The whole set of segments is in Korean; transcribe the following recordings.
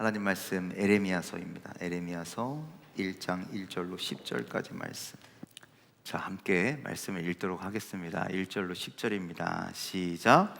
하나님 말씀 에레미야서입니다. 에레미야서 1장 1절로 10절까지 말씀. 자, 함께 말씀을 읽도록 하겠습니다. 1절로 10절입니다. 시작.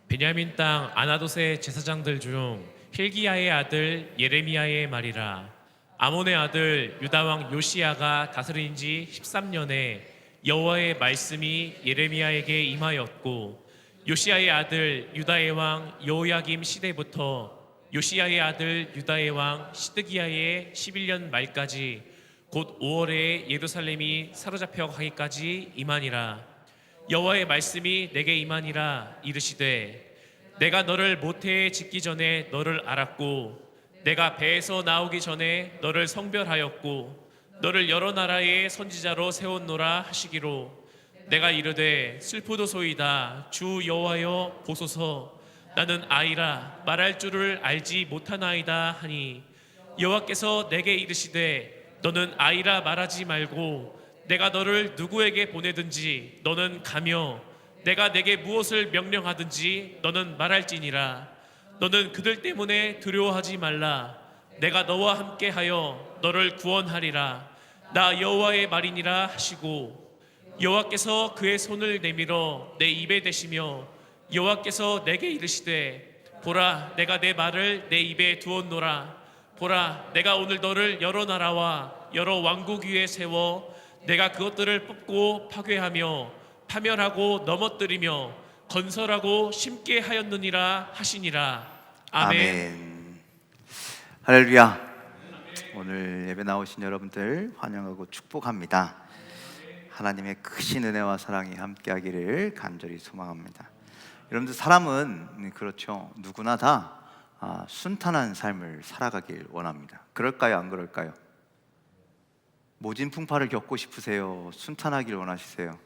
베냐민 땅 아나돗의 제사장들 중 힐기야의 아들 예레미야의 말이라. 아몬의 아들 유다 왕 요시야가 다스린 지 13년에 여호와의 말씀이 예레미야에게 임하였고, 요시야의 아들 유다의 왕 여호야김 시대부터 요시야의 아들 유다의 왕 시드기야의 11년 말까지 곧 5월에 예루살렘이 사로잡혀 가기까지 임하니라. 여호와의 말씀이 내게 임하니라. 이르시되 내가 너를 모태에 짓기 전에 너를 알았고, 내가 배에서 나오기 전에 너를 성별하였고, 너를 여러 나라의 선지자로 세웠노라 하시기로, 내가 이르되 슬프도소이다. 주 여호와여 보소서. 나는 아이라 말할 줄을 알지 못하나이다 하니, 여호와께서 내게 이르시되 너는 아이라 말하지 말고 내가 너를 누구에게 보내든지 너는 가며 내가 내게 무엇을 명령하든지 너는 말할지니라. 너는 그들 때문에 두려워하지 말라. 내가 너와 함께하여 너를 구원하리라. 나 여호와의 말이니라 하시고, 여호와께서 그의 손을 내밀어 내 입에 대시며 여호와께서 내게 이르시되 보라, 내가 내 말을 내 입에 두었노라. 보라, 내가 오늘 너를 여러 나라와 여러 왕국 위에 세워 내가 그것들을 뽑고 파괴하며 파멸하고 넘어뜨리며 건설하고 심게 하였느니라 하시니라. 아멘. 할렐루야. 오늘 예배 나오신 여러분들 환영하고 축복합니다. 하나님의 크신 은혜와 사랑이 함께하기를 간절히 소망합니다. 여러분들, 사람은 그렇죠, 누구나 다 순탄한 삶을 살아가길 원합니다. 그럴까요, 안 그럴까요? 모진 풍파를 겪고 싶으세요? 순탄하길 원하시세요?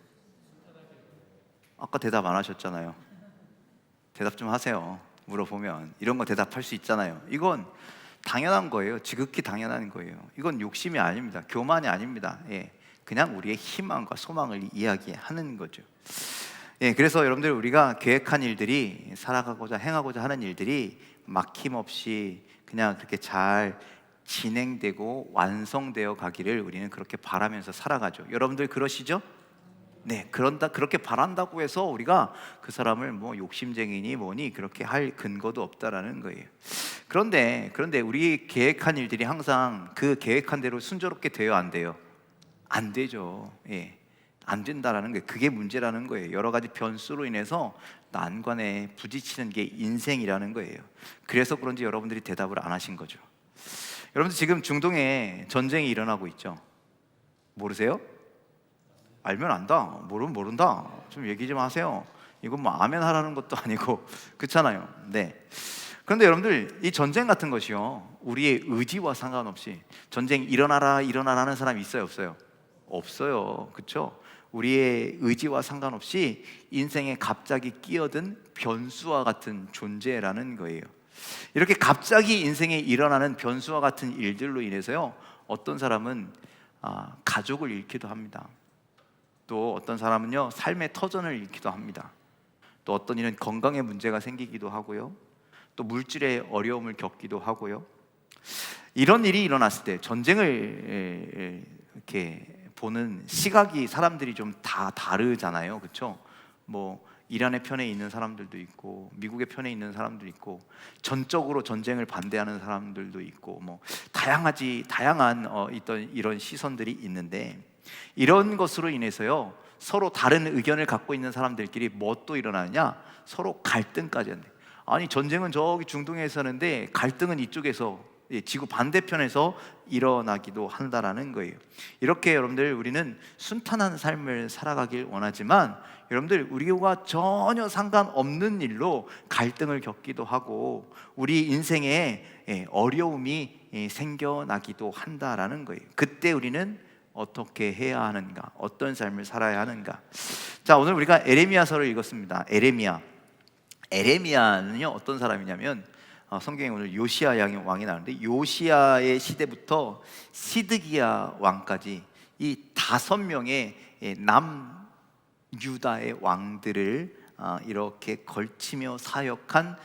아까 대답 안 하셨잖아요. 대답 좀 하세요. 물어보면 이런 거 대답할 수 있잖아요. 이건 당연한 거예요. 지극히 당연한 거예요. 이건 욕심이 아닙니다. 교만이 아닙니다. 그냥 우리의 희망과 소망을 이야기하는 거죠. 그래서 여러분들, 우리가 계획한 일들이, 살아가고자 행하고자 하는 일들이 막힘없이 그냥 그렇게 잘 진행되고 완성되어 가기를 우리는 그렇게 바라면서 살아가죠. 여러분들 그러시죠? 네, 그렇게 바란다고 해서 우리가 그 사람을 뭐 욕심쟁이니 뭐니 그렇게 할 근거도 없다라는 거예요. 그런데 우리 계획한 일들이 항상 그 계획한 대로 순조롭게 돼요, 안 돼요? 안 되죠. 안 된다라는 거예요. 그게 문제라는 거예요. 여러 가지 변수로 인해서 난관에 부딪히는 게 인생이라는 거예요. 그래서 그런지 여러분들이 대답을 안 하신 거죠. 여러분들, 지금 중동에 전쟁이 일어나고 있죠. 모르세요? 알면 안다, 모르면 모른다. 좀 얘기 좀 하세요. 이건 뭐 아멘 하라는 것도 아니고 그렇잖아요. 네. 그런데 여러분들, 이 전쟁 같은 것이요, 우리의 의지와 상관없이 전쟁 일어나라 하는 사람이 있어요, 없어요? 없어요. 그렇죠? 우리의 의지와 상관없이 인생에 갑자기 끼어든 변수와 같은 존재라는 거예요. 이렇게 갑자기 인생에 일어나는 변수와 같은 일들로 인해서요, 어떤 사람은 가족을 잃기도 합니다. 또 어떤 사람은요, 삶의 터전을 잃기도 합니다. 또 어떤 이는 건강에 문제가 생기기도 하고요, 또 물질의 어려움을 겪기도 하고요. 이런 일이 일어났을 때 전쟁을 이렇게 보는 시각이 사람들이 좀 다 다르잖아요. 그렇죠? 뭐 이란의 편에 있는 사람들도 있고, 미국의 편에 있는 사람도 있고, 전적으로 전쟁을 반대하는 사람들도 있고, 뭐 다양한 이런 시선들이 있는데, 이런 것으로 인해서요, 서로 다른 의견을 갖고 있는 사람들끼리 뭐 또 일어나느냐? 서로 갈등까지 한대. 아니, 전쟁은 저기 중동에서 하는데 갈등은 이쪽에서, 지구 반대편에서 일어나기도 한다라는 거예요. 이렇게 여러분들, 우리는 순탄한 삶을 살아가길 원하지만, 여러분들, 우리와 전혀 상관없는 일로 갈등을 겪기도 하고 우리 인생에 어려움이 생겨나기도 한다라는 거예요. 그때 우리는 어떻게 해야 하는가? 어떤 삶을 살아야 하는가? 자, 오늘 우리가 에레미야서를 읽었습니다. 에레미야는요, 어떤 사람이냐면, 성경에 오늘 요시야 왕이 나오는데, 요시야의 시대부터 시드기야 왕까지 이 5명의 남유다의 왕들을 이렇게 걸치며 사역한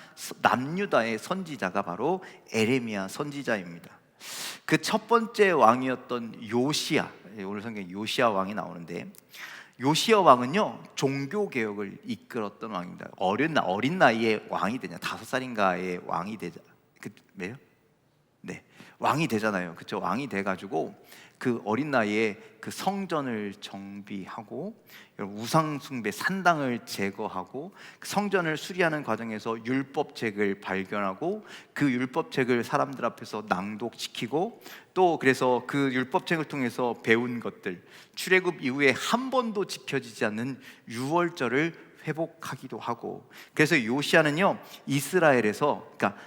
남유다의 선지자가 바로 에레미야 선지자입니다. 그 첫 번째 왕이었던 요시야, 오늘 성경에 요시야 왕이 나오는데, 요시야 왕은요 종교 개혁을 이끌었던 왕입니다. 어린 나이에 왕이 되냐, 5살인가에 왕이 되자, 왜요? 네, 왕이 되잖아요. 그렇죠? 왕이 돼가지고 그 어린 나이에 그 성전을 정비하고 우상 숭배 산당을 제거하고 성전을 수리하는 과정에서 율법책을 발견하고 그 율법책을 사람들 앞에서 낭독시키고, 또 그래서 그 율법책을 통해서 배운 것들, 출애굽 이후에 한 번도 지켜지지 않는 유월절을 회복하기도 하고, 그래서 요시아는요 이스라엘에서, 그러니까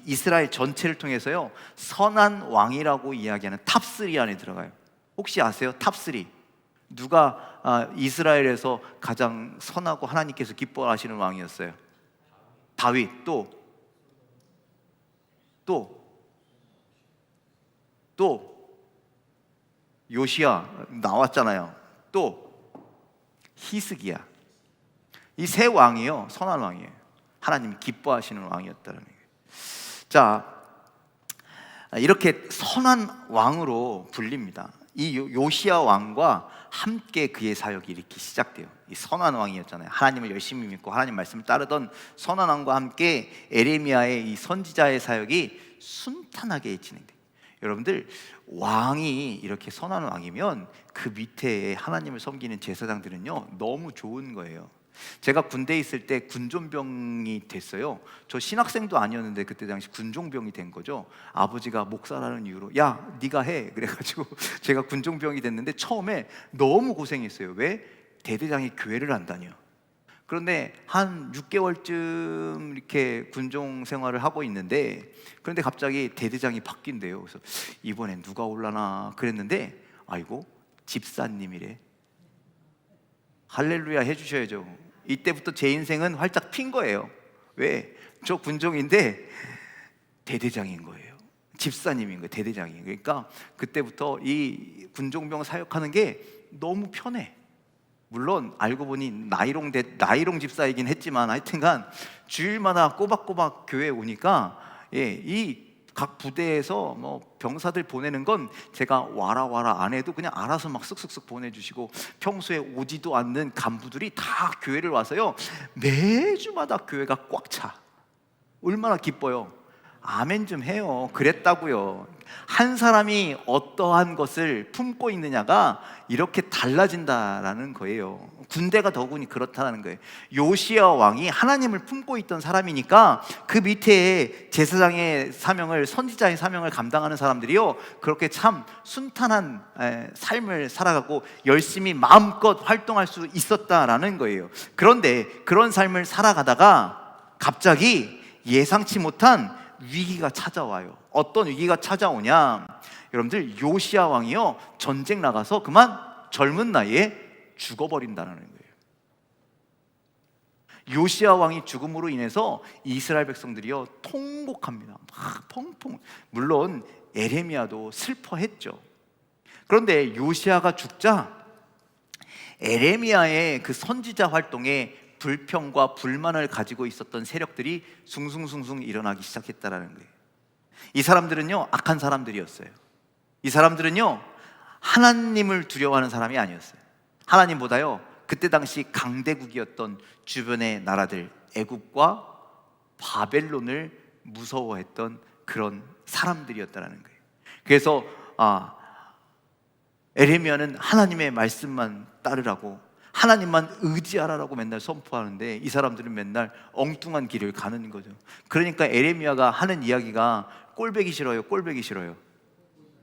이스라엘 전체를 통해서요 선한 왕이라고 이야기하는 탑3 안에 들어가요. 혹시 아세요? 탑3 누가 이스라엘에서 가장 선하고 하나님께서 기뻐하시는 왕이었어요? 다윗. 또 요시야 나왔잖아요. 또 히스기야. 이 세 왕이요 선한 왕이에요. 하나님이 기뻐하시는 왕이었다는 거예요. 자, 이렇게 선한 왕으로 불립니다. 이 요시야 왕과 함께 그의 사역이 이렇게 시작돼요. 이 선한 왕이었잖아요. 하나님을 열심히 믿고 하나님 말씀을 따르던 선한 왕과 함께 에레미야의 이 선지자의 사역이 순탄하게 진행돼요. 여러분들, 왕이 이렇게 선한 왕이면 그 밑에 하나님을 섬기는 제사장들은요 너무 좋은 거예요. 제가 군대에 있을 때 군종병이 됐어요. 저 신학생도 아니었는데 그때 당시 군종병이 된 거죠. 아버지가 목사라는 이유로 야 네가 해 그래가지고 제가 군종병이 됐는데 처음에 너무 고생했어요. 왜? 대대장이 교회를 안 다녀. 그런데 한 6개월쯤 이렇게 군종 생활을 하고 있는데, 그런데 갑자기 대대장이 바뀐대요. 그래서 이번엔 누가 올라나 그랬는데, 아이고 집사님이래. 할렐루야 해주셔야죠. 이때부터 제 인생은 활짝 핀 거예요. 왜? 저 군종인데 대대장인 거예요. 집사님인 거예요. 대대장이. 그러니까 그때부터 이 군종병 사역하는 게 너무 편해. 물론 알고 보니 나이롱 집사이긴 했지만, 하여튼간 주일마다 꼬박꼬박 교회에 오니까 이 각 부대에서 뭐 병사들 보내는 건 제가 와라 안 해도 그냥 알아서 막 쓱쓱쓱 보내주시고, 평소에 오지도 않는 간부들이 다 교회를 와서요 매주마다 교회가 꽉 차. 얼마나 기뻐요. 아멘 좀 해요. 그랬다고요. 한 사람이 어떠한 것을 품고 있느냐가 이렇게 달라진다라는 거예요. 군대가 더군이 그렇다는 거예요. 요시야 왕이 하나님을 품고 있던 사람이니까 그 밑에 제사장의 사명을, 선지자의 사명을 감당하는 사람들이요 그렇게 참 순탄한 삶을 살아가고 열심히 마음껏 활동할 수 있었다라는 거예요. 그런데 그런 삶을 살아가다가 갑자기 예상치 못한 위기가 찾아와요. 어떤 위기가 찾아오냐? 여러분들, 요시야 왕이요 전쟁 나가서 그만 젊은 나이에 죽어버린다는 거예요. 요시야 왕이 죽음으로 인해서 이스라엘 백성들이요 통곡합니다. 막 펑펑. 물론 에레미야도 슬퍼했죠. 그런데 요시야가 죽자 에레미야의 그 선지자 활동에 불평과 불만을 가지고 있었던 세력들이 숭숭숭숭 일어나기 시작했다라는 거예요. 이 사람들은요 악한 사람들이었어요. 이 사람들은요 하나님을 두려워하는 사람이 아니었어요. 하나님보다요 그때 당시 강대국이었던 주변의 나라들, 애굽과 바벨론을 무서워했던 그런 사람들이었다라는 거예요. 그래서 에레미야는 하나님의 말씀만 따르라고, 하나님만 의지하라라고 맨날 선포하는데 이 사람들은 맨날 엉뚱한 길을 가는 거죠. 그러니까 에레미야가 하는 이야기가 꼴보기 싫어요. 꼴보기 싫어요.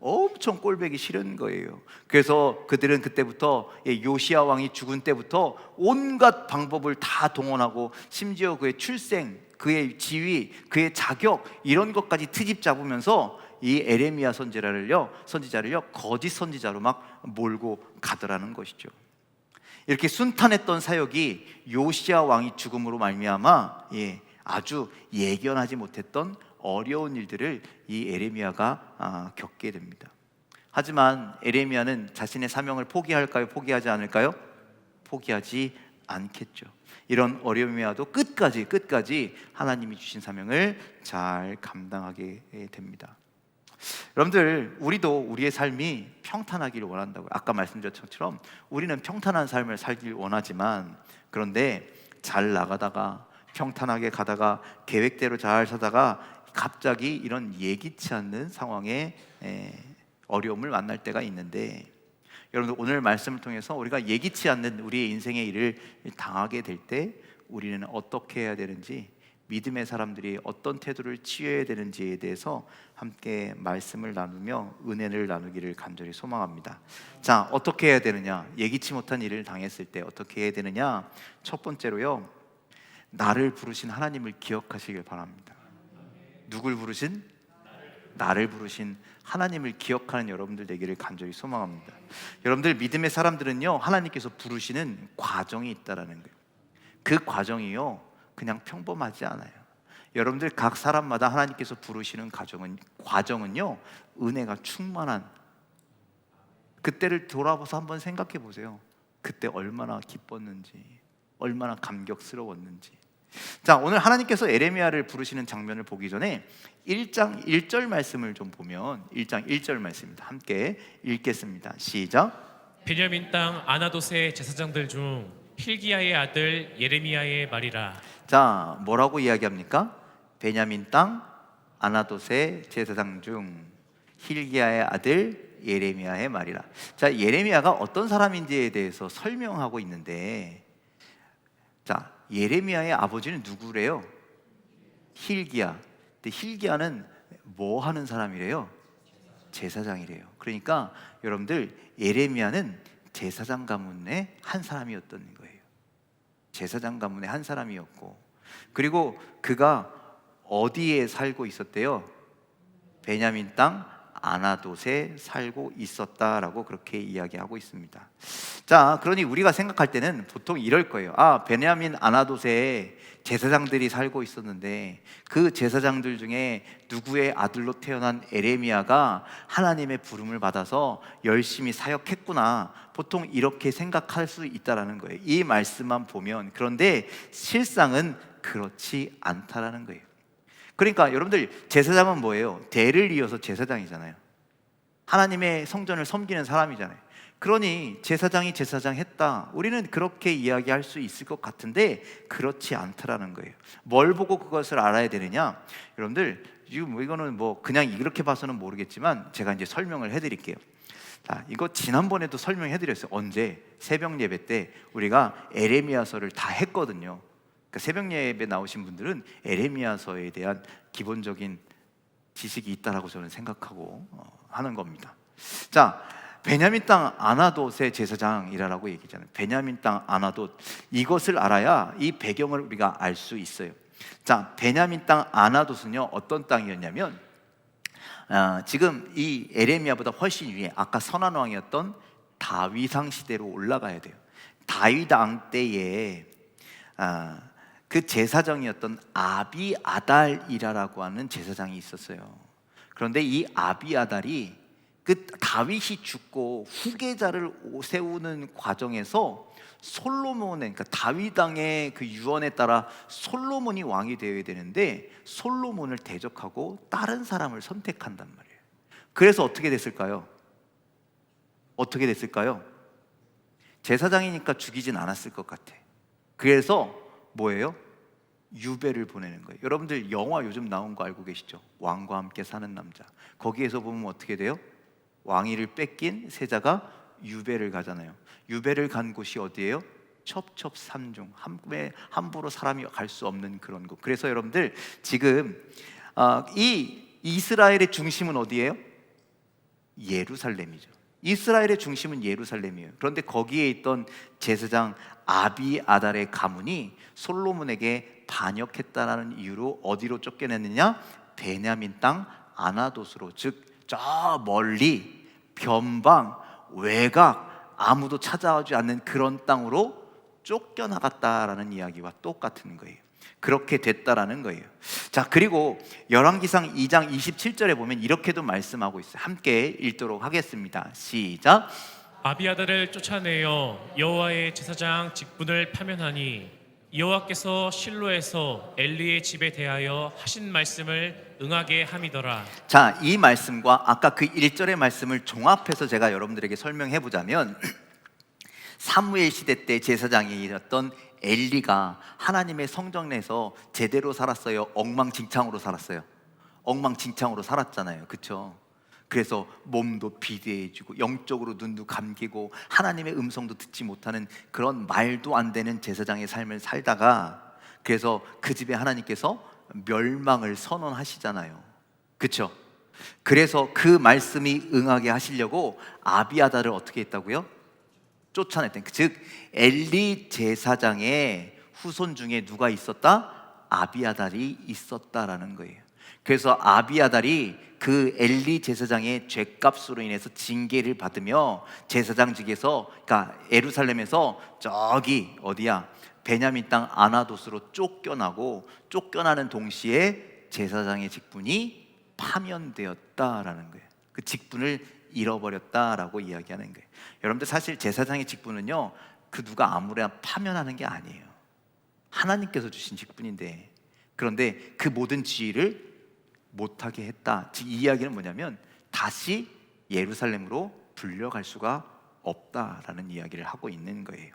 엄청 꼴보기 싫은 거예요. 그래서 그들은 그때부터 요시야 왕이 죽은 때부터 온갖 방법을 다 동원하고, 심지어 그의 출생, 그의 지위, 그의 자격, 이런 것까지 트집 잡으면서 이 에레미야 선지자를요 거짓 선지자로 막 몰고 가더라는 것이죠. 이렇게 순탄했던 사역이 요시야 왕이 죽음으로 말미암아 아주 예견하지 못했던 어려운 일들을 이 에레미야가 겪게 됩니다. 하지만 에레미야는 자신의 사명을 포기할까요? 포기하지 않을까요? 포기하지 않겠죠. 이런 어려움이 와도 끝까지 하나님이 주신 사명을 잘 감당하게 됩니다. 여러분들, 우리도 우리의 삶이 평탄하기를 원한다고요. 아까 말씀드렸던 것처럼 우리는 평탄한 삶을 살길 원하지만, 그런데 잘 나가다가 평탄하게 가다가 계획대로 잘 사다가 갑자기 이런 예기치 않는 상황에 어려움을 만날 때가 있는데, 여러분들 오늘 말씀을 통해서 우리가 예기치 않는 우리의 인생의 일을 당하게 될 때 우리는 어떻게 해야 되는지, 믿음의 사람들이 어떤 태도를 취해야 되는지에 대해서 함께 말씀을 나누며 은혜를 나누기를 간절히 소망합니다. 자, 어떻게 해야 되느냐? 예기치 못한 일을 당했을 때 어떻게 해야 되느냐? 첫 번째로요, 나를 부르신 하나님을 기억하시길 바랍니다. 누굴 부르신? 나를 부르신 하나님을 기억하는 여러분들 되기를 간절히 소망합니다. 여러분들, 믿음의 사람들은요, 하나님께서 부르시는 과정이 있다라는 거예요. 그 과정이요, 그냥 평범하지 않아요. 여러분들 각 사람마다 하나님께서 부르시는 과정은요, 은혜가 충만한, 그때를 돌아봐서 한번 생각해 보세요. 그때 얼마나 기뻤는지, 얼마나 감격스러웠는지. 자, 오늘 하나님께서 에레미야를 부르시는 장면을 보기 전에 1장 1절 말씀을 좀 보면, 1장 1절 말씀입니다. 함께 읽겠습니다. 시작. 베냐민 땅 아나돗의 제사장들 중 hil기야의 아들 예레미야의 말이라. 자, 뭐라고 이야기합니까? 베냐민 땅 아나돗의 제사장 중 hil기야의 아들 예레미야의 말이라. 자, 예레미야가 어떤 사람인지에 대해서 설명하고 있는데, 자, 예레미야의 아버지는 누구래요? hil기야. 근데 hil기야는 뭐 하는 사람이래요? 제사장이래요. 그러니까 여러분들, 예레미야는 제사장 가문의 한 사람이었던 거예요. 제사장 가문의 한 사람이었고, 그리고 그가 어디에 살고 있었대요? 베냐민 땅 아나돗에 살고 있었다라고 그렇게 이야기하고 있습니다. 자, 그러니 우리가 생각할 때는 보통 이럴 거예요. 아, 베냐민 아나돗에 제사장들이 살고 있었는데 그 제사장들 중에 누구의 아들로 태어난 에레미야가 하나님의 부름을 받아서 열심히 사역했구나, 보통 이렇게 생각할 수 있다라는 거예요. 이 말씀만 보면. 그런데 실상은 그렇지 않다라는 거예요. 그러니까 여러분들, 제사장은 뭐예요? 대를 이어서 제사장이잖아요. 하나님의 성전을 섬기는 사람이잖아요. 그러니 제사장이 제사장 했다, 우리는 그렇게 이야기할 수 있을 것 같은데 그렇지 않다라는 거예요. 뭘 보고 그것을 알아야 되느냐? 여러분들, 이거는 뭐 그냥 이렇게 봐서는 모르겠지만 제가 이제 설명을 해드릴게요. 자, 이거 지난번에도 설명해드렸어요. 언제? 새벽 예배 때 우리가 에레미야서를 다 했거든요. 그러니까 새벽 예배 나오신 분들은 에레미야서에 대한 기본적인 지식이 있다라고 저는 생각하고 하는 겁니다. 자, 베냐민 땅 아나돗의 제사장이라고 얘기잖아요. 베냐민 땅 아나돗, 이것을 알아야 이 배경을 우리가 알 수 있어요. 자, 베냐민 땅 아나돗은요, 어떤 땅이었냐면, 지금 이 에레미야보다 훨씬 위에 아까 선한 왕이었던 다윗왕 시대로 올라가야 돼요. 다윗 왕 때에 그 제사장이었던 아비아달이라고 하는 제사장이 있었어요. 그런데 이 아비아달이 그 다윗이 죽고 후계자를 세우는 과정에서 솔로몬의, 그러니까 다윗 왕의 그 유언에 따라 솔로몬이 왕이 되어야 되는데 솔로몬을 대적하고 다른 사람을 선택한단 말이에요. 그래서 어떻게 됐을까요? 어떻게 됐을까요? 제사장이니까 죽이진 않았을 것 같아. 그래서 뭐예요? 유배를 보내는 거예요. 여러분들 영화 요즘 나온 거 알고 계시죠? 왕과 함께 사는 남자. 거기에서 보면 어떻게 돼요? 왕위를 뺏긴 세자가 유배를 가잖아요. 유배를 간 곳이 어디예요? 첩첩산중, 함부로 사람이 갈 수 없는 그런 곳. 그래서 여러분들, 지금 이 이스라엘의 중심은 어디예요? 예루살렘이죠. 이스라엘의 중심은 예루살렘이에요. 그런데 거기에 있던 제사장 아비아달의 가문이 솔로몬에게 반역했다라는 이유로 어디로 쫓겨냈느냐? 베냐민 땅 아나돗으로, 즉 저 멀리 변방 외곽, 아무도 찾아오지 않는 그런 땅으로 쫓겨나갔다라는 이야기와 똑같은 거예요. 그렇게 됐다라는 거예요. 자, 그리고 열왕기상 2장 27절에 보면 이렇게도 말씀하고 있어요. 함께 읽도록 하겠습니다. 시작. 아비아달을 쫓아내어 여호와의 제사장 직분을 파면하니 여호와께서 실로에서 엘리의 집에 대하여 하신 말씀을 응하게 함이더라. 자, 이 말씀과 아까 그 1절의 말씀을 종합해서 제가 여러분들에게 설명해 보자면 사무엘 시대 때 제사장이었던 엘리가 하나님의 성전 내에서 제대로 살았어요? 엉망진창으로 살았어요? 엉망진창으로 살았잖아요, 그렇죠? 그래서 몸도 비대해지고 영적으로 눈도 감기고 하나님의 음성도 듣지 못하는 그런 말도 안 되는 제사장의 삶을 살다가, 그래서 그 집에 하나님께서 멸망을 선언하시잖아요, 그렇죠? 그래서 그 말씀이 응하게 하시려고 아비아다를 어떻게 했다고요? 쫓아냈던, 즉 엘리 제사장의 후손 중에 누가 있었다? 아비아달이 있었다라는 거예요. 그래서 아비아달이 그 엘리 제사장의 죄값으로 인해서 징계를 받으며 제사장직에서, 그러니까 예루살렘에서 저기 어디야, 베냐민 땅 아나돗으로 쫓겨나고, 쫓겨나는 동시에 제사장의 직분이 파면되었다라는 거예요. 그 직분을 잃어버렸다라고 이야기하는 거예요. 여러분들, 사실 제사장의 직분은요, 그 누가 아무나 파면하는 게 아니에요. 하나님께서 주신 직분인데, 그런데 그 모든 지위를 못하게 했다. 즉 이 이야기는 뭐냐면 다시 예루살렘으로 불려갈 수가 없다라는 이야기를 하고 있는 거예요.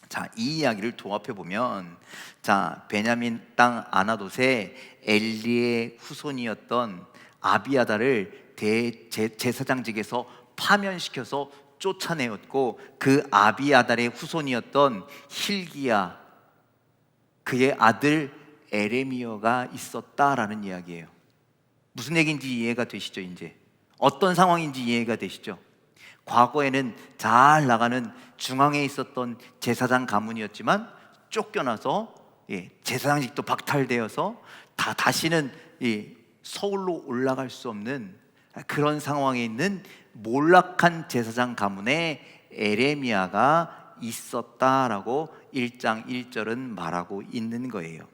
자, 이 이야기를 도합해 보면, 자, 베냐민 땅 아나돗에 엘리의 후손이었던 아비아다를 제사장직에서 파면시켜서 쫓아내었고, 그 아비아달의 후손이었던 힐기야, 그의 아들 에레미야가 있었다라는 이야기예요. 무슨 얘기인지 이해가 되시죠? 이제 어떤 상황인지 이해가 되시죠? 과거에는 잘 나가는 중앙에 있었던 제사장 가문이었지만 쫓겨나서 제사장직도 박탈되어서 다시는 서울로 올라갈 수 없는 그런 상황에 있는 몰락한 제사장 가문에 에레미야가 있었다라고 1장 1절은 말하고 있는 거예요.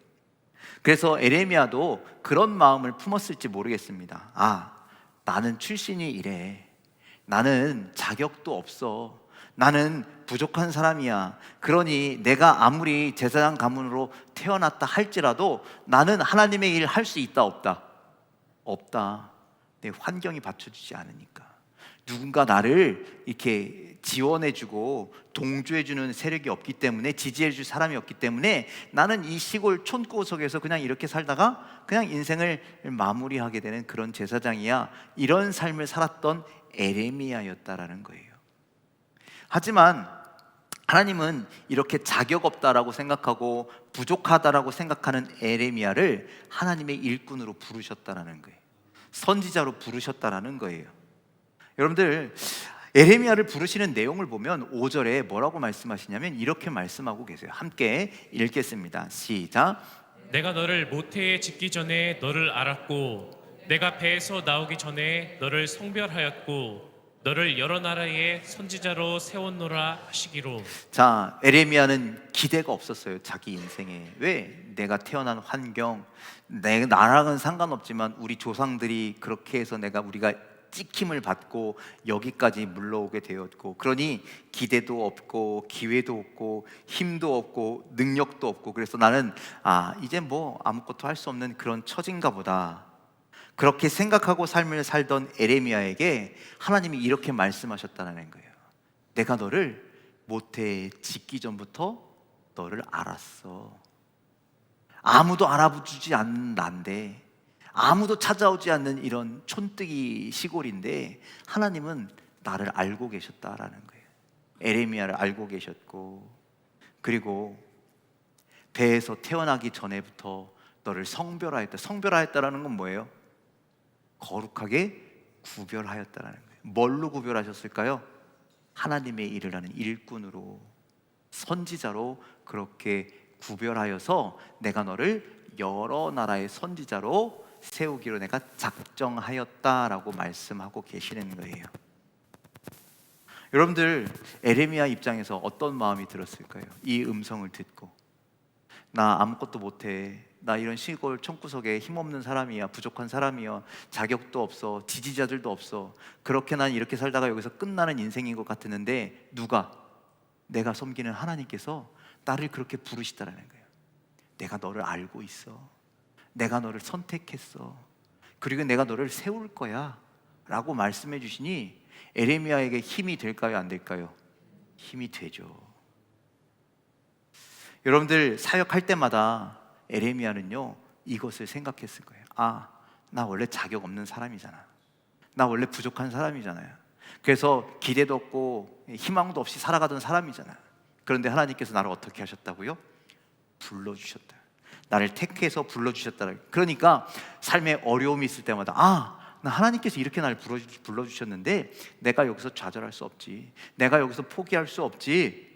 그래서 에레미야도 그런 마음을 품었을지 모르겠습니다. 아, 나는 출신이 이래. 나는 자격도 없어. 나는 부족한 사람이야. 그러니 내가 아무리 제사장 가문으로 태어났다 할지라도 나는 하나님의 일 할 수 있다, 없다? 없다. 내 환경이 받쳐주지 않으니까. 누군가 나를 이렇게 지원해주고 동조해주는 세력이 없기 때문에, 지지해줄 사람이 없기 때문에 나는 이 시골 촌구석에서 그냥 이렇게 살다가 그냥 인생을 마무리하게 되는 그런 제사장이야. 이런 삶을 살았던 에레미야였다라는 거예요. 하지만 하나님은 이렇게 자격 없다라고 생각하고 부족하다라고 생각하는 에레미야를 하나님의 일꾼으로 부르셨다라는 거예요. 선지자로 부르셨다라는 거예요. 여러분들, 에레미야를 부르시는 내용을 보면 5절에 뭐라고 말씀하시냐면 이렇게 말씀하고 계세요. 함께 읽겠습니다. 시작. 내가 너를 모태에 짓기 전에 너를 알았고 내가 배에서 나오기 전에 너를 성별하였고 너를 여러 나라의 선지자로 세웠노라 하시기로. 자, 에레미야는 기대가 없었어요, 자기 인생에. 왜? 내가 태어난 환경, 나랑은 상관없지만 우리 조상들이 그렇게 해서 우리가 찍힘을 받고 여기까지 물러오게 되었고, 그러니 기대도 없고 기회도 없고 힘도 없고 능력도 없고, 그래서 나는 이제 뭐 아무것도 할 수 없는 그런 처진가 보다, 그렇게 생각하고 삶을 살던 에레미야에게 하나님이 이렇게 말씀하셨다는 거예요. 내가 너를 모태에 짓기 전부터 너를 알았어. 아무도 알아주지 않는 난데, 아무도 찾아오지 않는 이런 촌뜨기 시골인데 하나님은 나를 알고 계셨다라는 거예요. 에레미야를 알고 계셨고, 그리고 배에서 태어나기 전에부터 너를 성별하였다. 성별하였다라는 건 뭐예요? 거룩하게 구별하였다라는 거예요. 뭘로 구별하셨을까요? 하나님의 일을 하는 일꾼으로, 선지자로 그렇게 구별하여서 내가 너를 여러 나라의 선지자로 세우기로 내가 작정하였다라고 말씀하고 계시는 거예요. 여러분들, 에레미야 입장에서 어떤 마음이 들었을까요? 이 음성을 듣고, 나 아무것도 못해, 나 이런 시골 촌구석에 힘없는 사람이야, 부족한 사람이야, 자격도 없어, 지지자들도 없어, 그렇게 난 이렇게 살다가 여기서 끝나는 인생인 것 같았는데, 내가 섬기는 하나님께서 나를 그렇게 부르시다라는 거예요. 내가 너를 알고 있어. 내가 너를 선택했어. 그리고 내가 너를 세울 거야 라고 말씀해 주시니 에레미야에게 힘이 될까요? 안 될까요? 힘이 되죠. 여러분들 사역할 때마다 에레미야는요 이것을 생각했을 거예요. 나 원래 자격 없는 사람이잖아. 나 원래 부족한 사람이잖아요. 그래서 기대도 없고 희망도 없이 살아가던 사람이잖아. 그런데 하나님께서 나를 어떻게 하셨다고요? 불러주셨다. 나를 택해서 불러주셨다. 그러니까 삶에 어려움이 있을 때마다 나 하나님께서 이렇게 나를 불러주셨는데 내가 여기서 좌절할 수 없지. 내가 여기서 포기할 수 없지.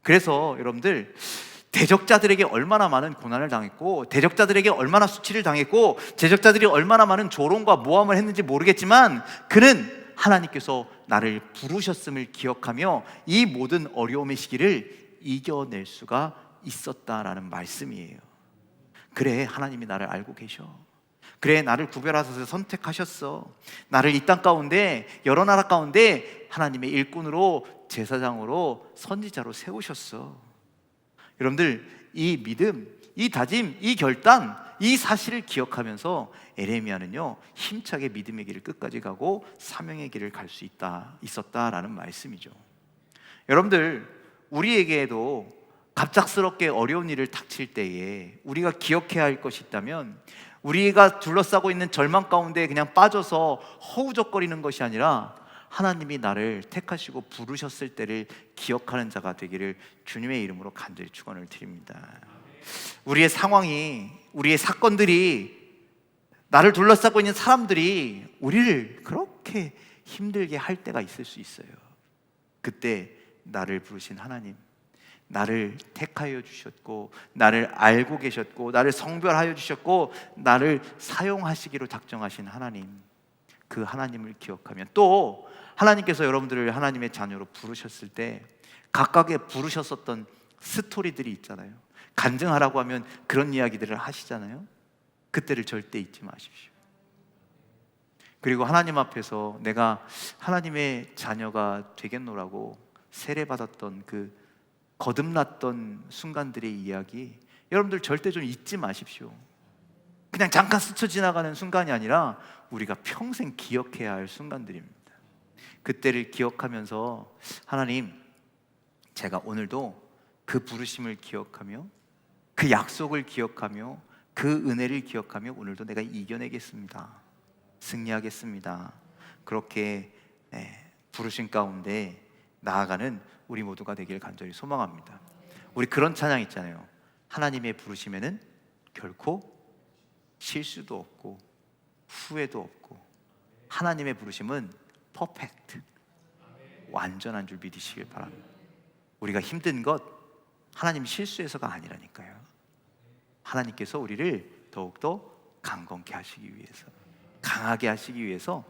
그래서 여러분들 대적자들에게 얼마나 많은 고난을 당했고 대적자들에게 얼마나 수치를 당했고 대적자들이 얼마나 많은 조롱과 모함을 했는지 모르겠지만 그는 하나님께서 나를 부르셨음을 기억하며 이 모든 어려움의 시기를 이겨낼 수가 있었다라는 말씀이에요. 그래, 하나님이 나를 알고 계셔. 그래, 나를 구별하셔서 선택하셨어. 나를 이 땅 가운데 여러 나라 가운데 하나님의 일꾼으로 제사장으로 선지자로 세우셨어. 여러분들 이 믿음, 이 다짐, 이 결단, 이 사실을 기억하면서 에레미야는요 힘차게 믿음의 길을 끝까지 가고 사명의 길을 갈 수 있었다라는 말씀이죠. 여러분들 우리에게도 갑작스럽게 어려운 일을 닥칠 때에 우리가 기억해야 할 것이 있다면 우리가 둘러싸고 있는 절망 가운데 그냥 빠져서 허우적거리는 것이 아니라 하나님이 나를 택하시고 부르셨을 때를 기억하는 자가 되기를 주님의 이름으로 간절히 축원을 드립니다. 우리의 상황이, 우리의 사건들이, 나를 둘러싸고 있는 사람들이 우리를 그렇게 힘들게 할 때가 있을 수 있어요. 그때 나를 부르신 하나님, 나를 택하여 주셨고 나를 알고 계셨고 나를 성별하여 주셨고 나를 사용하시기로 작정하신 하나님, 그 하나님을 기억하면 또 하나님께서 여러분들을 하나님의 자녀로 부르셨을 때 각각의 부르셨었던 스토리들이 있잖아요. 간증하라고 하면 그런 이야기들을 하시잖아요. 그때를 절대 잊지 마십시오. 그리고 하나님 앞에서 내가 하나님의 자녀가 되겠노라고 세례받았던 그 거듭났던 순간들의 이야기, 여러분들 절대 좀 잊지 마십시오. 그냥 잠깐 스쳐 지나가는 순간이 아니라 우리가 평생 기억해야 할 순간들입니다. 그때를 기억하면서 하나님, 제가 오늘도 그 부르심을 기억하며 그 약속을 기억하며 그 은혜를 기억하며 오늘도 내가 이겨내겠습니다. 승리하겠습니다. 그렇게 부르신 가운데 나아가는 우리 모두가 되길 간절히 소망합니다. 우리 그런 찬양 있잖아요. 하나님의 부르심에는 결코 실수도 없고 후회도 없고 하나님의 부르심은 퍼펙트, 완전한 줄 믿으시길 바랍니다. 우리가 힘든 것 하나님 실수해서가 아니라니까요. 하나님께서 우리를 더욱더 강건케 하시기 위해서, 강하게 하시기 위해서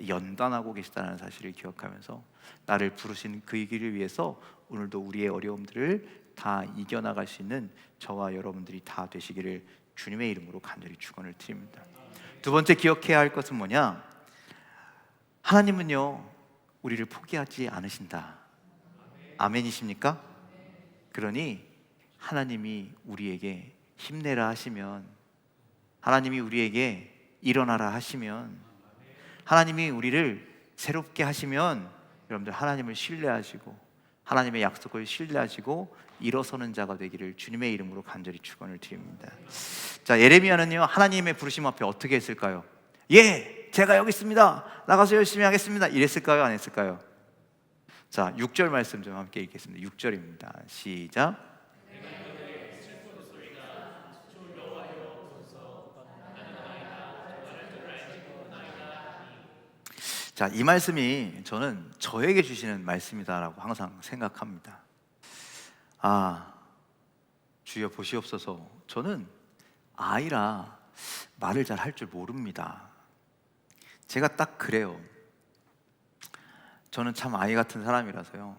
연단하고 계시다는 사실을 기억하면서 나를 부르신 그 길을 위해서 오늘도 우리의 어려움들을 다 이겨나갈 수 있는 저와 여러분들이 다 되시기를 주님의 이름으로 간절히 축원을 드립니다. 두 번째 기억해야 할 것은 뭐냐? 하나님은요 우리를 포기하지 않으신다. 아멘이십니까? 그러니 하나님이 우리에게 힘내라 하시면, 하나님이 우리에게 일어나라 하시면, 하나님이 우리를 새롭게 하시면 여러분들 하나님을 신뢰하시고 하나님의 약속을 신뢰하시고 일어서는 자가 되기를 주님의 이름으로 간절히 축원을 드립니다. 자, 예레미야는요 하나님의 부르심 앞에 어떻게 했을까요? 예, 제가 여기 있습니다. 나가서 열심히 하겠습니다. 이랬을까요? 안 했을까요? 자, 6절 말씀 좀 함께 읽겠습니다. 6절입니다. 시작. 자, 이 말씀이 저는 저에게 주시는 말씀이다라고 항상 생각합니다. 주여 보시옵소서. 저는 아이라 말을 잘 할 줄 모릅니다. 제가 딱 그래요. 저는 참 아이 같은 사람이라서요.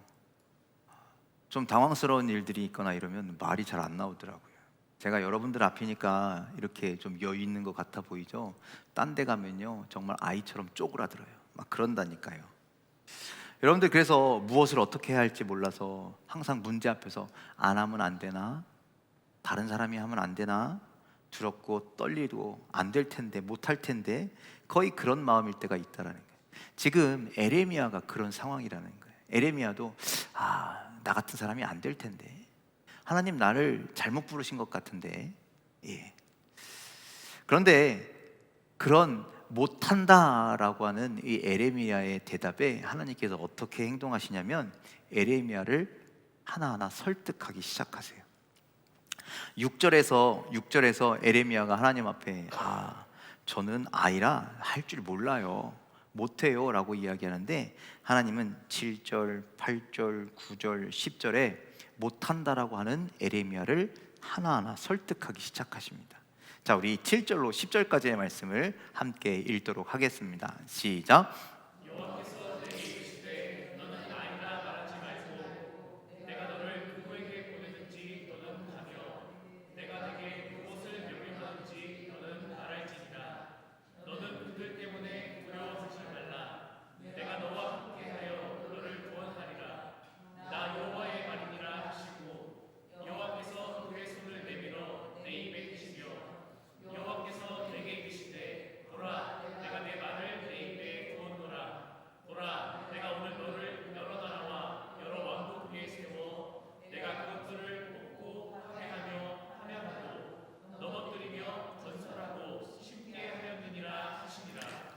좀 당황스러운 일들이 있거나 이러면 말이 잘 안 나오더라고요. 제가 여러분들 앞이니까 이렇게 좀 여유 있는 것 같아 보이죠? 딴 데 가면요 정말 아이처럼 쪼그라들어요. 막 그런다니까요. 여러분들 그래서 무엇을 어떻게 해야 할지 몰라서 항상 문제 앞에서 안 하면 안 되나? 다른 사람이 하면 안 되나? 두렵고 떨리고 안 될 텐데, 못 할 텐데, 거의 그런 마음일 때가 있다라는 거예요. 지금 에레미야가 그런 상황이라는 거예요. 에레미야도 나 같은 사람이 안 될 텐데, 하나님 나를 잘못 부르신 것 같은데, 그런데 그런 못한다라고 하는 이 에레미야의 대답에 하나님께서 어떻게 행동하시냐면 에레미야를 하나하나 설득하기 시작하세요. 6절에서 에레미야가 하나님 앞에 저는 아이라 할 줄 몰라요, 못해요 라고 이야기하는데, 하나님은 7절, 8절, 9절, 10절에 못한다라고 하는 에레미야를 하나하나 설득하기 시작하십니다. 자, 우리 7절로 10절까지의 말씀을 함께 읽도록 하겠습니다. 시작.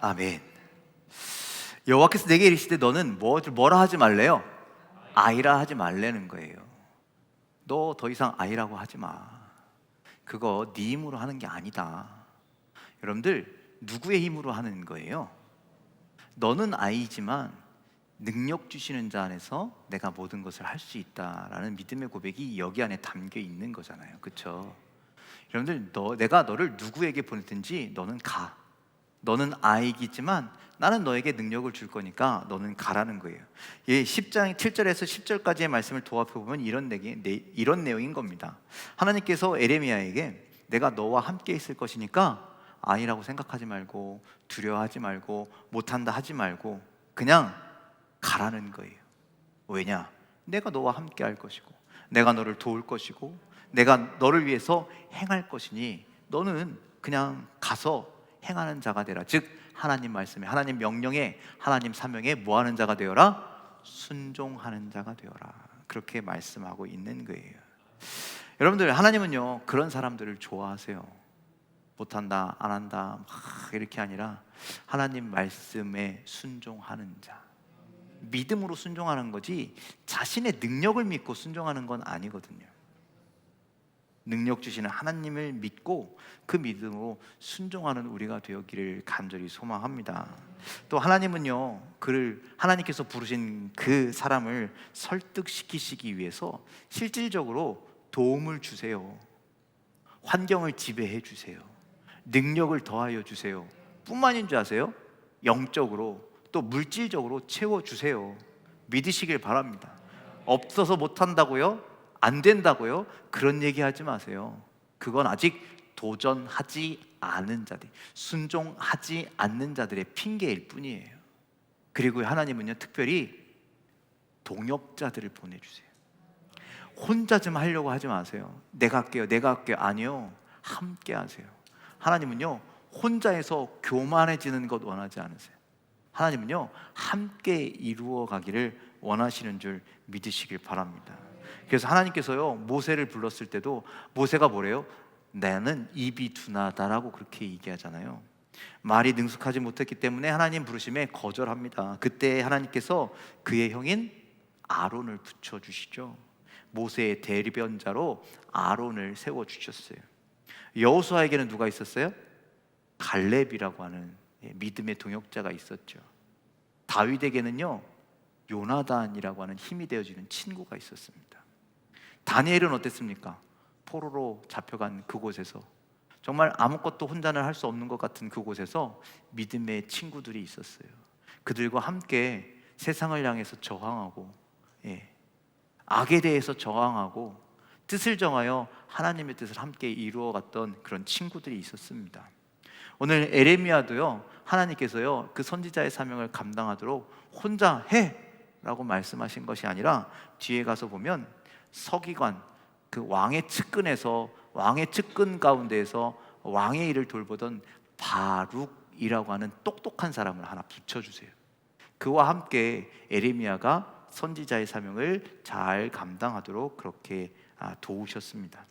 아멘. 여호와께서 내게 이르시되 너는 뭐라 하지 말래요? 아이라 하지 말라는 거예요. 너 더 이상 아이라고 하지 마. 그거 네 힘으로 하는 게 아니다. 여러분들, 누구의 힘으로 하는 거예요? 너는 아이지만 능력 주시는 자 안에서 내가 모든 것을 할 수 있다라는 믿음의 고백이 여기 안에 담겨 있는 거잖아요. 그렇죠? 여러분들, 내가 너를 누구에게 보냈든지 너는 가. 너는 아이이지만 나는 너에게 능력을 줄 거니까 너는 가라는 거예요. 10장 7절에서 10절까지의 말씀을 도합해보면 이런 내용인 겁니다. 하나님께서 에레미야에게 내가 너와 함께 있을 것이니까 아니라고 생각하지 말고, 두려워하지 말고, 못한다 하지 말고 그냥 가라는 거예요. 왜냐? 내가 너와 함께 할 것이고, 내가 너를 도울 것이고, 내가 너를 위해서 행할 것이니 너는 그냥 가서 행하는 자가 되라. 즉 하나님 말씀에, 하나님 명령에, 하나님 사명에 뭐하는 자가 되어라? 순종하는 자가 되어라. 그렇게 말씀하고 있는 거예요. 여러분들, 하나님은요 그런 사람들을 좋아하세요. 못한다, 안 한다 막 이렇게 아니라 하나님 말씀에 순종하는 자, 믿음으로 순종하는 거지 자신의 능력을 믿고 순종하는 건 아니거든요. 능력 주시는 하나님을 믿고 그 믿음으로 순종하는 우리가 되었기를 간절히 소망합니다. 또 하나님은요, 하나님께서 부르신 그 사람을 설득시키시기 위해서 실질적으로 도움을 주세요. 환경을 지배해 주세요. 능력을 더하여 주세요. 뿐만인 줄 아세요? 영적으로 또 물질적으로 채워주세요. 믿으시길 바랍니다. 없어서 못한다고요? 안 된다고요? 그런 얘기하지 마세요. 그건 아직 도전하지 않은 자들, 순종하지 않는 자들의 핑계일 뿐이에요. 그리고 하나님은요 특별히 동역자들을 보내주세요. 혼자 좀 하려고 하지 마세요. 내가 할게요, 내가 할게요. 아니요, 함께 하세요. 하나님은요 혼자에서 교만해지는 것 원하지 않으세요. 하나님은요 함께 이루어 가기를 원하시는 줄 믿으시길 바랍니다. 그래서 하나님께서요 모세를 불렀을 때도 모세가 뭐래요? 나는 입이 둔하다라고 그렇게 얘기하잖아요. 말이 능숙하지 못했기 때문에 하나님 부르심에 거절합니다. 그때 하나님께서 그의 형인 아론을 붙여주시죠. 모세의 대변자로 아론을 세워주셨어요. 여호수아에게는 누가 있었어요? 갈렙이라고 하는 믿음의 동역자가 있었죠. 다윗에게는요 요나단이라고 하는 힘이 되어주는 친구가 있었습니다. 다니엘은 어땠습니까? 포로로 잡혀간 그곳에서, 정말 아무것도 혼자는 할 수 없는 것 같은 그곳에서 믿음의 친구들이 있었어요. 그들과 함께 세상을 향해서 저항하고, 악에 대해서 저항하고 뜻을 정하여 하나님의 뜻을 함께 이루어갔던 그런 친구들이 있었습니다. 오늘 에레미야도요 하나님께서요 그 선지자의 사명을 감당하도록 혼자 해, 라고 말씀하신 것이 아니라 뒤에 가서 보면 서기관, 그 왕의 측근에서, 왕의 측근 가운데에서 왕의 일을 돌보던 바룩이라고 하는 똑똑한 사람을 하나 붙여주세요. 그와 함께 에레미야가 선지자의 사명을 잘 감당하도록 그렇게 도우셨습니다.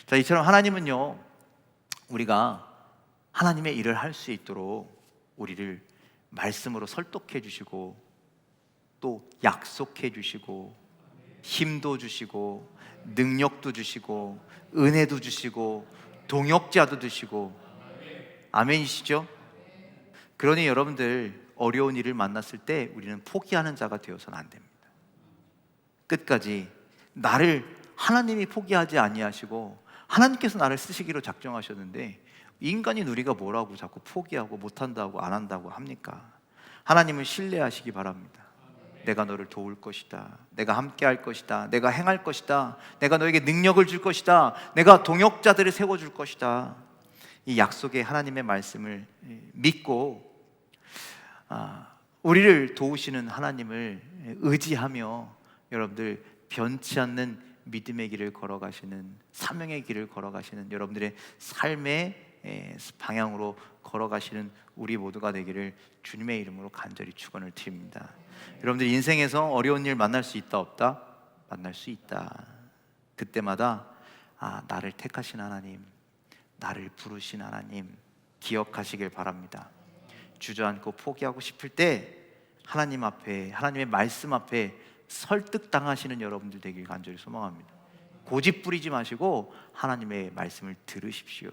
자, 이처럼 하나님은요, 우리가 하나님의 일을 할 수 있도록 우리를 말씀으로 설득해 주시고, 또 약속해 주시고, 힘도 주시고, 능력도 주시고, 은혜도 주시고, 동역자도 주시고. 아멘이시죠? 그러니 여러분들, 어려운 일을 만났을 때 우리는 포기하는 자가 되어서는 안 됩니다. 끝까지 나를 하나님이 포기하지 아니하시고 하나님께서 나를 쓰시기로 작정하셨는데, 인간인 우리가 뭐라고 자꾸 포기하고 못한다고 안 한다고 합니까? 하나님을 신뢰하시기 바랍니다. 내가 너를 도울 것이다, 내가 함께 할 것이다, 내가 행할 것이다, 내가 너에게 능력을 줄 것이다, 내가 동역자들을 세워줄 것이다. 이 약속의 하나님의 말씀을 믿고 우리를 도우시는 하나님을 의지하며 여러분들 변치 않는 믿음의 길을 걸어가시는, 사명의 길을 걸어가시는, 여러분들의 삶의 방향으로 걸어가시는 우리 모두가 되기를 주님의 이름으로 간절히 축원을 드립니다. 여러분들 인생에서 어려운 일 만날 수 있다 없다? 만날 수 있다. 그때마다 나를 택하신 하나님, 나를 부르신 하나님 기억하시길 바랍니다. 주저앉고 포기하고 싶을 때 하나님 앞에, 하나님의 말씀 앞에 설득당하시는 여러분들 되길 간절히 소망합니다. 고집 부리지 마시고 하나님의 말씀을 들으십시오.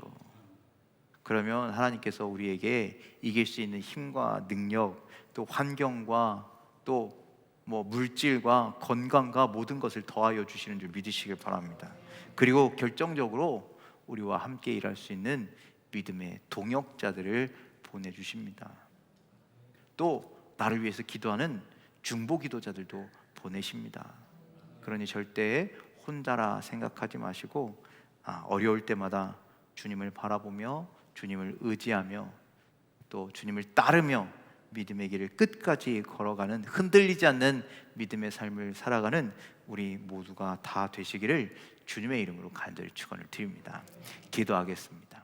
그러면 하나님께서 우리에게 이길 수 있는 힘과 능력, 또 환경과 또 물질과 건강과 모든 것을 더하여 주시는 줄 믿으시길 바랍니다. 그리고 결정적으로 우리와 함께 일할 수 있는 믿음의 동역자들을 보내주십니다. 또 나를 위해서 기도하는 중보 기도자들도 보내십니다. 그러니 절대 혼자라 생각하지 마시고 어려울 때마다 주님을 바라보며 주님을 의지하며 또 주님을 따르며 믿음의 길을 끝까지 걸어가는, 흔들리지 않는 믿음의 삶을 살아가는 우리 모두가 다 되시기를 주님의 이름으로 간절히 축원을 드립니다. 기도하겠습니다.